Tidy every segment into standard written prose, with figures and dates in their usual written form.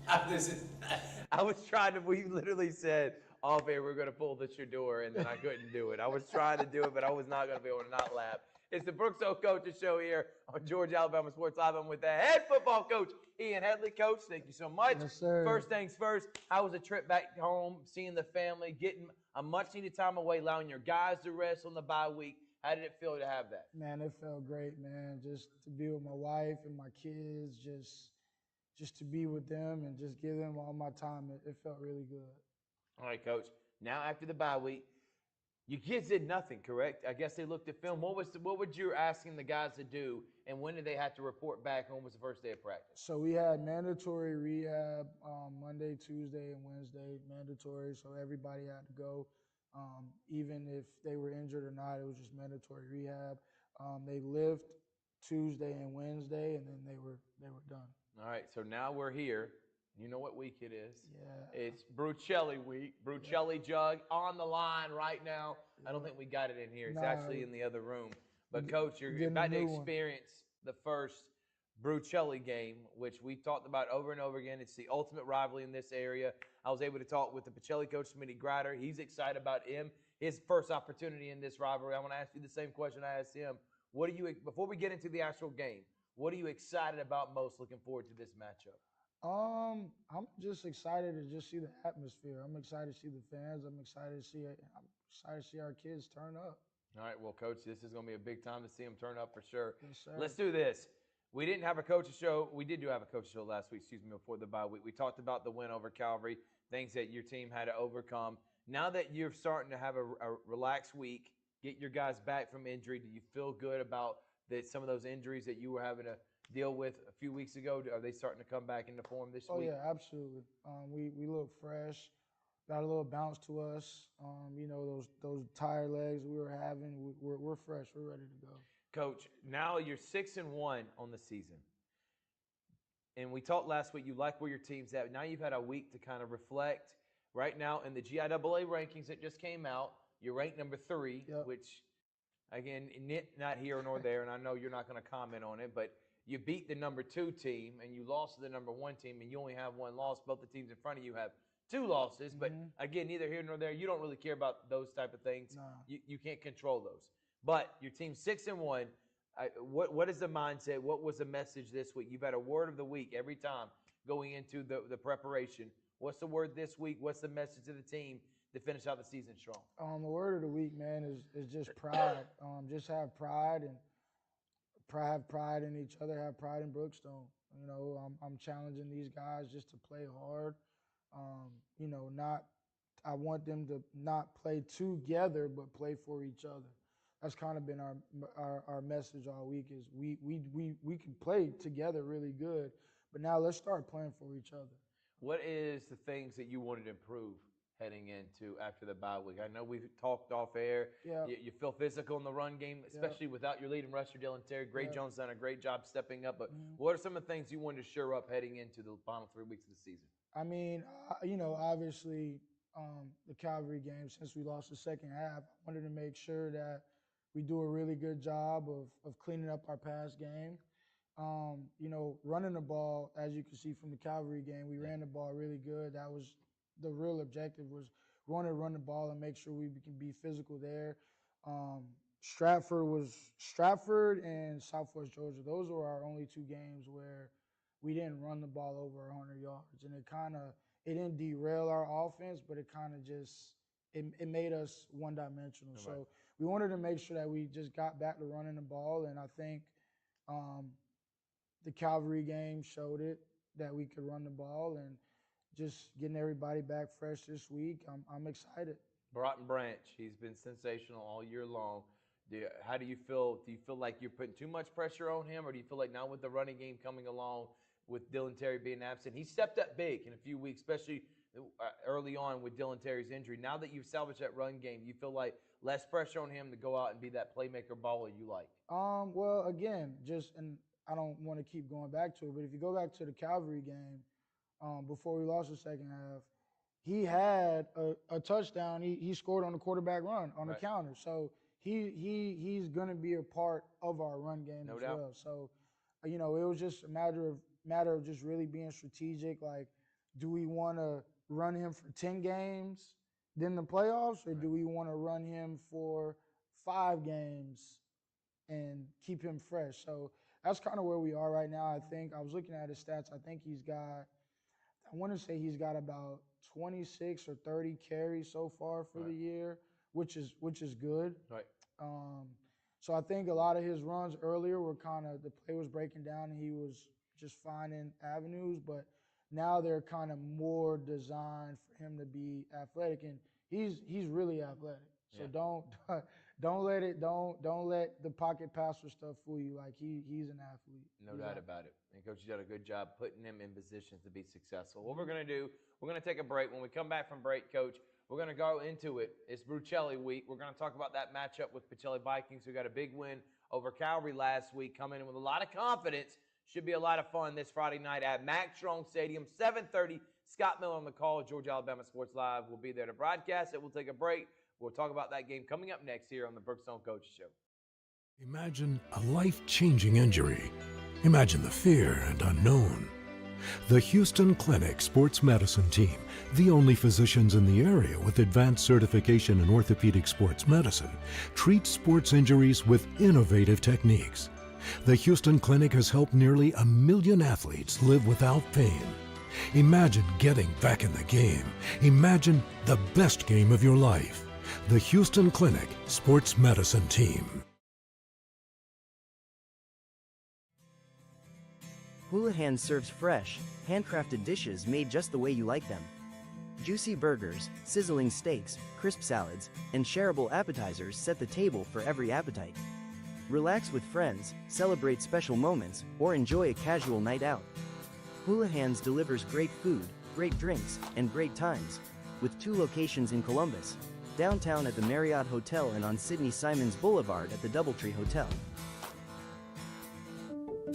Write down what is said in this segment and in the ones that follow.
I was trying to. We literally said off air we're going to pull the Shador, and then I couldn't do it. I was trying to do it, but I was not going to be able to not laugh. It's the Brookstone Coaches Show here on Georgia Alabama Sports Live. I'm with the head football coach, Ian Headley. Coach, thank you so much. Yes, sir. First things first, how was the trip back home, seeing the family, getting a much-needed time away, allowing your guys to rest on the bye week? How did it feel to have that? Man, it felt great, man. Just to be with my wife and my kids, just to be with them and just give them all my time. It felt really good. All right, Coach. Now after the bye week, you kids did nothing, correct? I guess they looked at film. What would you asking the guys to do, and when did they have to report back? When was the first day of practice? So we had mandatory rehab Monday, Tuesday, and Wednesday. Mandatory, so everybody had to go. Even if they were injured or not, it was just mandatory rehab. They lived Tuesday and Wednesday, and then they were done. All right, so now we're here. You know what week it is. Yeah. It's Brucelli week. Brucelli jug on the line right now. I don't think we got it in here. It's actually in the other room. But, Coach, you're about to experience the first Brucelli game, which we've talked about over and over again. It's the ultimate rivalry in this area. I was able to talk with the Pacelli coach, Smitty Grider. He's excited about his first opportunity in this rivalry. I want to ask you the same question I asked him. Before we get into the actual game, what are you excited about most, looking forward to this matchup? I'm just excited to just see the atmosphere. I'm excited to see the fans. I'm excited to see our kids turn up. All right, well, Coach, this is going to be a big time to see them turn up for sure. Yes, sir. Let's do this. We didn't have a coach's show. We did have a coach's show last week, before the bye week. We talked about the win over Calvary, things that your team had to overcome. Now that you're starting to have a relaxed week, get your guys back from injury, do you feel good about some of those injuries that you were having to deal with a few weeks ago? Are they starting to come back into form this week? Oh, yeah, absolutely. We look fresh, got a little bounce to us. Those tired legs we were having, we're fresh. We're ready to go. Coach, now you're 6-1 on the season. And we talked last week, you like where your team's at. Now you've had a week to kind of reflect. Right now in the GIAA rankings that just came out, you're ranked number 3, which, again, not here nor there, and I know you're not going to comment on it, but you beat the number 2 team and you lost to the number 1 team, and you only have 1 loss. Both the teams in front of you have 2 losses, but again, neither here nor there. You don't really care about those type of things. No. You can't control those. But your team's 6-1. What is the mindset? What was the message this week? You've had a word of the week every time going into the preparation. What's the word this week? What's the message to the team to finish out the season strong? The word of the week, man, is just pride. Just have pride and have pride in each other. Have pride in Brookstone. I'm challenging these guys just to play hard. I want them to not play together, but play for each other. That's kind of been our message all week. Is we can play together really good, but now let's start playing for each other. What is the things that you wanted to improve heading into after the bye week? I know we've talked off air. Yeah. You feel physical in the run game, especially without your leading rusher, Dylan Terry. Gray Jones done a great job stepping up. But what are some of the things you wanted to shore up heading into the final 3 weeks of the season? I mean, obviously, the Calvary game, since we lost the second half, I wanted to make sure that we do a really good job of cleaning up our pass game. Running the ball, as you can see from the Calvary game, we ran the ball really good. That was the real objective, was run the ball and make sure we can be physical there. Stratford and Southwest Georgia, those were our only 2 games where we didn't run the ball over 100 yards. And it didn't derail our offense, but it kind of just it made us one-dimensional. Right. So we wanted to make sure that we just got back to running the ball, and I think the Calvary game showed it, that we could run the ball, and just getting everybody back fresh this week, I'm excited. Broughton Branch, he's been sensational all year long. How do you feel? Do you feel like you're putting too much pressure on him, or do you feel like now with the running game coming along, with Dylan Terry being absent, he stepped up big in a few weeks, especially early on with Dylan Terry's injury. Now that you've salvaged that run game, you feel like less pressure on him to go out and be that playmaker baller you like? Well, again, and I don't want to keep going back to it, but if you go back to the Calvary game, before we lost the second half, he had a touchdown. He scored on the quarterback run on the counter. So he's going to be a part of our run game as well. So, it was just a matter of just really being strategic. Like, do we want to run him for 10 games, then the playoffs, or do we want to run him for 5 games and keep him fresh? So that's kind of where we are right now. I think I was looking at his stats. I think I want to say he's got about 26 or 30 carries so far for the year, which is good. Right. So I think a lot of his runs earlier were the play was breaking down and he was just finding avenues, but now they're kind of more designed for him to be athletic, and he's really athletic. So don't let the pocket passer stuff fool you. Like he's an athlete. No doubt about it. And Coach, you did a good job putting him in positions to be successful. What we're going to do, we're going to take a break. When we come back from break, Coach, we're going to go into it. It's Brucelli week. We're going to talk about that matchup with Pacelli Vikings, who got a big win over Calvary last week, coming in with a lot of confidence. Should be a lot of fun this Friday night at Mack Strong Stadium, 7:30. Scott Miller on the call. Georgia Alabama Sports Live will be there to broadcast it. We'll take a break. We'll talk about that game coming up next here on the Brookstone Coaches Show. Imagine a life-changing injury. Imagine the fear and unknown. The Houston Clinic Sports Medicine Team, the only physicians in the area with advanced certification in orthopedic sports medicine, treats sports injuries with innovative techniques. The Houston Clinic has helped nearly 1 million athletes live without pain. Imagine getting back in the game. Imagine the best game of your life. The Houston Clinic Sports Medicine Team. Houlihan serves fresh, handcrafted dishes made just the way you like them. Juicy burgers, sizzling steaks, crisp salads, and shareable appetizers set the table for every appetite. Relax with friends, celebrate special moments, or enjoy a casual night out. Houlihan's delivers great food, great drinks, and great times, with 2 locations in Columbus, downtown at the Marriott Hotel and on Sidney Simons Boulevard at the Doubletree Hotel.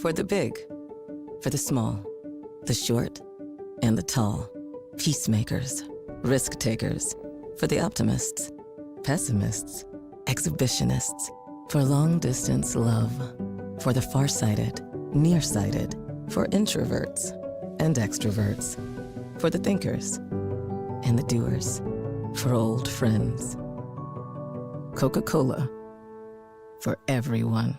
For the big, for the small, the short, and the tall. Peacemakers, risk takers. For the optimists, pessimists, exhibitionists. For long distance love. For the farsighted, nearsighted. For introverts and extroverts. For the thinkers and the doers. For old friends. Coca-Cola. For everyone.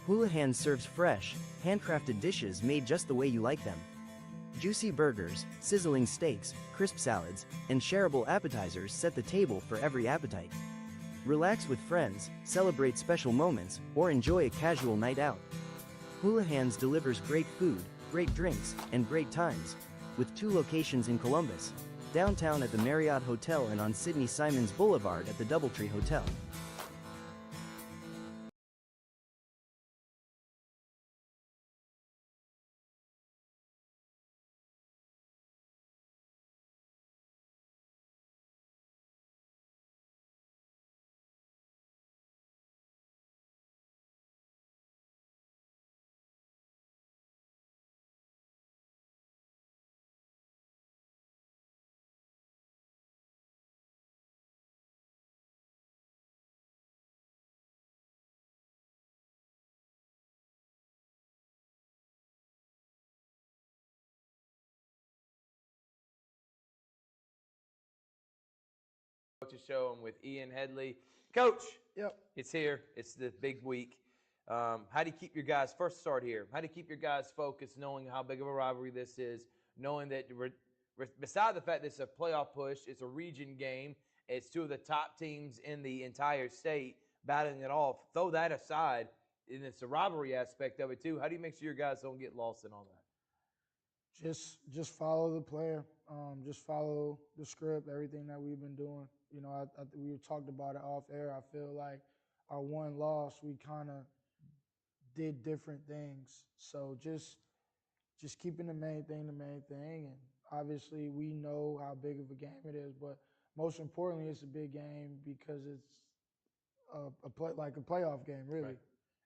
Houlihan serves fresh, handcrafted dishes made just the way you like them. Juicy burgers, sizzling steaks, crisp salads, and shareable appetizers set the table for every appetite. Relax with friends, celebrate special moments, or enjoy a casual night out. Houlihan's delivers great food, great drinks, and great times, with 2 locations in Columbus, downtown at the Marriott Hotel and on Sidney Simons Boulevard at the Doubletree Hotel. Coach's Show. I'm with Ian Headley. Coach, Yep. it's here. It's the big week. How do you keep your guys, first start here, how do you keep your guys focused, knowing how big of a rivalry this is, knowing that beside the fact that it's a playoff push, it's a region game, it's 2 of the top teams in the entire state battling it off. Throw that aside, and it's a rivalry aspect of it too. How do you make sure your guys don't get lost in all that? Just follow the player. Just follow the script, everything that we've been doing. You know, we talked about it off air. I feel like our one loss, we kind of did different things. So just keeping the main thing. And obviously we know how big of a game it is, but most importantly, it's a big game because it's a playoff game, really. Right.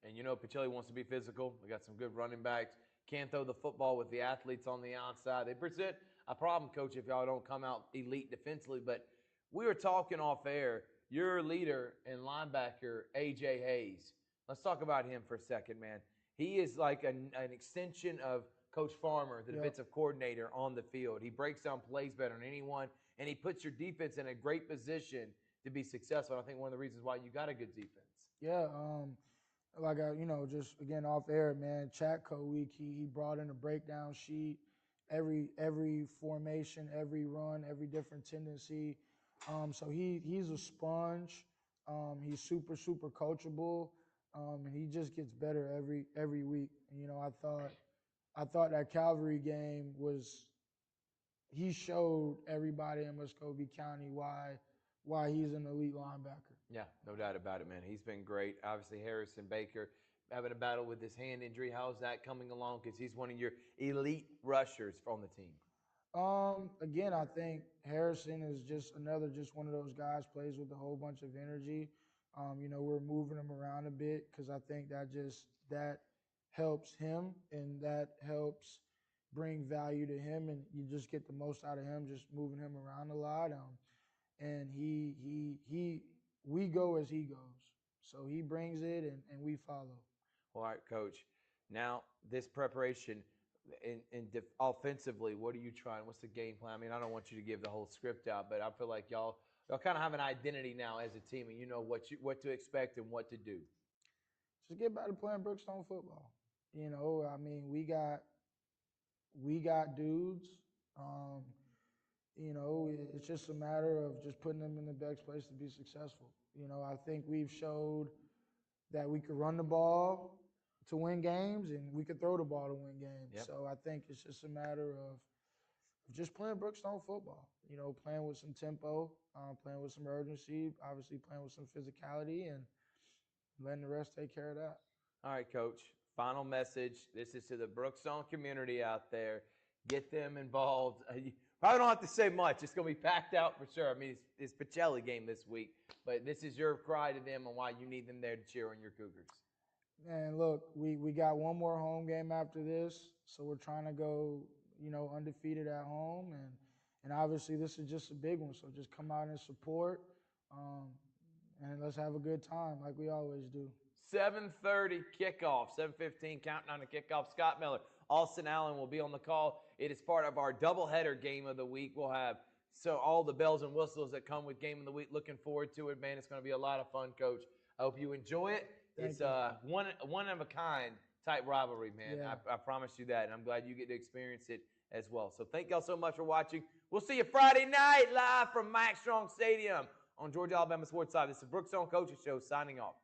And you know, Pacelli wants to be physical. We got some good running backs. Can't throw the football with the athletes on the outside. They present a problem, Coach, if y'all don't come out elite defensively. But We were talking off air. Your leader and linebacker, A.J. Hayes. Let's talk about him for a second, man. He is like an extension of Coach Farmer, the defensive coordinator, on the field. He breaks down plays better than anyone, and he puts your defense in a great position to be successful. And I think one of the reasons why you got a good defense. Yeah, like just again off air, man. Chatco week, he brought in a breakdown sheet, every formation, every run, every different tendency. So he's a sponge. He's super coachable, and he just gets better every week. And, I thought that Calvary game was. He showed everybody in Muscogee County why he's an elite linebacker. Yeah, no doubt about it, man. He's been great. Obviously, Harrison Baker having a battle with his hand injury. How's that coming along? Because he's one of your elite rushers on the team. Again, I think Harrison is just one of those guys, plays with a whole bunch of energy. We're moving him around a bit because I think that helps him and that helps bring value to him, and you just get the most out of him just moving him around a lot. And we go as he goes. So he brings it and we follow. All right, Coach. Now, this preparation offensively, what are you trying? What's the game plan? I mean, I don't want you to give the whole script out, but I feel like y'all kind of have an identity now as a team, and you know what to expect and what to do. Just get back to playing Brookstone football. I mean, we got dudes. It's just a matter of just putting them in the best place to be successful. I think we've showed that we could run the ball to win games and we could throw the ball to win games. Yep. So I think it's just a matter of just playing Brookstone football, playing with some tempo, playing with some urgency, obviously playing with some physicality, and letting the rest take care of that. All right, Coach. Final message. This is to the Brookstone community out there. Get them involved. You probably don't have to say much. It's going to be packed out for sure. I mean, it's Pacelli game this week, but this is your cry to them and why you need them there to cheer on your Cougars. Man, look, we got one more home game after this, so we're trying to go, undefeated at home, and obviously this is just a big one. So just come out and support, and let's have a good time like we always do. 7:30 kickoff, 7:15 counting on the kickoff. Scott Miller, Austin Allen will be on the call. It is part of our doubleheader game of the week. We'll have all the bells and whistles that come with game of the week. Looking forward to it, man. It's going to be a lot of fun, Coach. I hope you enjoy it. It's one of a kind type rivalry, man. Yeah. I promise you that, and I'm glad you get to experience it as well. So thank y'all so much for watching. We'll see you Friday night live from Mike Strong Stadium on Georgia Alabama Sports Live. This is Brookstone Coaches Show signing off.